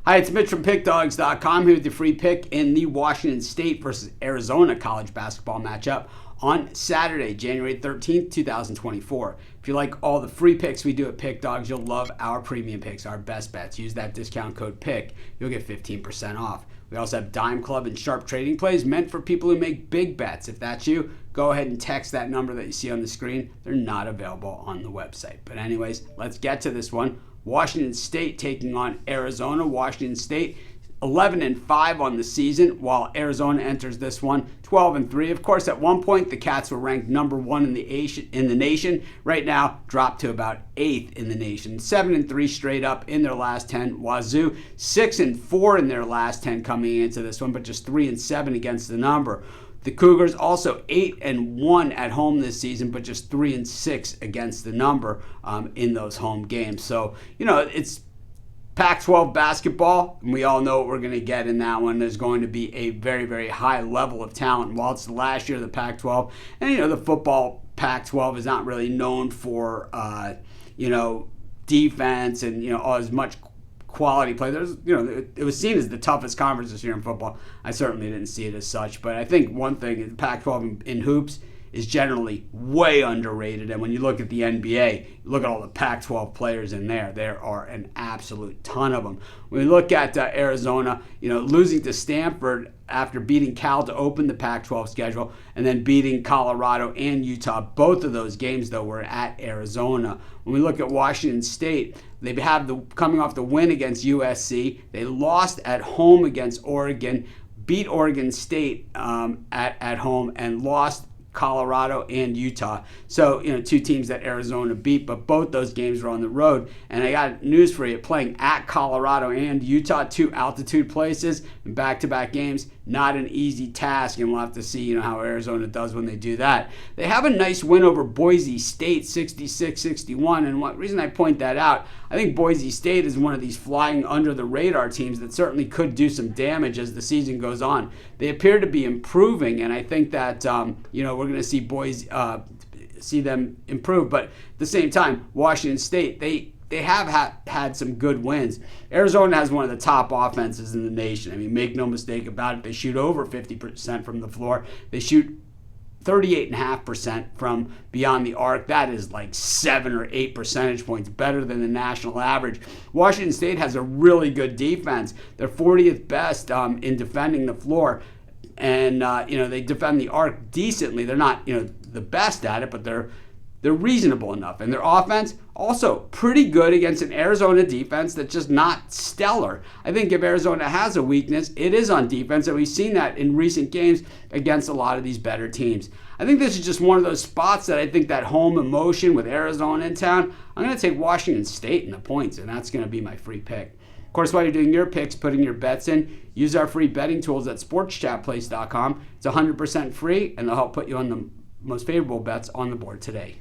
Hi, it's Mitch from Pickdawgz.com here with your free pick in the Washington State versus Arizona college basketball matchup on Saturday, January 13th, 2024. If you like all the free picks we do at Pick Dawgz, you'll love our premium picks, our best bets. Use that discount code PICK. You'll get 15% off. We also have Dime Club and Sharp Trading Plays meant for people who make big bets. If that's you, go ahead and text that number that you see on the screen. They're not available on the website. But anyways, let's get to this one. Washington State taking on Arizona. Washington State 11-5 on the season, while Arizona enters this one 12-3. Of course, at one point the Cats were ranked number 1 in the nation. Right now, dropped to about 8th in the nation. 7-3 straight up in their last 10. Wazoo 6-4 in their last 10 coming into this one, but just 3-7 against the number. The Cougars also 8-1 at home this season, but just 3-6 against the number in those home games. So, it's Pac-12 basketball, and we all know what we're going to get in that one. There's going to be a very, very high level of talent. While it's the last year of the Pac-12, and the football Pac-12 is not really known for defense and as much quality play. It was seen as the toughest conference this year in football. I certainly didn't see it as such, but I think one thing, Pac-12 in hoops is generally way underrated. And when you look at the NBA, look at all the Pac-12 players in there. There are an absolute ton of them. When we look at Arizona, losing to Stanford after beating Cal to open the Pac-12 schedule and then beating Colorado and Utah. Both of those games, though, were at Arizona. When we look at Washington State, they have coming off the win against USC. They lost at home against Oregon, beat Oregon State at home, and lost Colorado and Utah. So, two teams that Arizona beat, but both those games were on the road. And I got news for you, playing at Colorado and Utah, 2 altitude places in back-to-back games, not an easy task, and we'll have to see, how Arizona does when they do that. They have a nice win over Boise State, 66-61, and what reason I point that out, I think Boise State is one of these flying under the radar teams that certainly could do some damage as the season goes on. They appear to be improving, and I think that we're going to see Boise see them improve. But at the same time, Washington State, they have had some good wins. Arizona has one of the top offenses in the nation. I mean, make no mistake about it. They shoot over 50% from the floor. They shoot 38.5% from beyond the arc. That is like 7 or 8 percentage points better than the national average. Washington State has a really good defense. They're 40th best in defending the floor. And, they defend the arc decently. They're not, the best at it, but they're reasonable enough. And their offense, also pretty good against an Arizona defense that's just not stellar. I think if Arizona has a weakness, it is on defense, and we've seen that in recent games against a lot of these better teams. I think this is just one of those spots that I think that home emotion with Arizona in town, I'm going to take Washington State in the points, and that's going to be my free pick. Of course, while you're doing your picks, putting your bets in, use our free betting tools at sportschatplace.com. It's 100% free, and they'll help put you on the most favorable bets on the board today.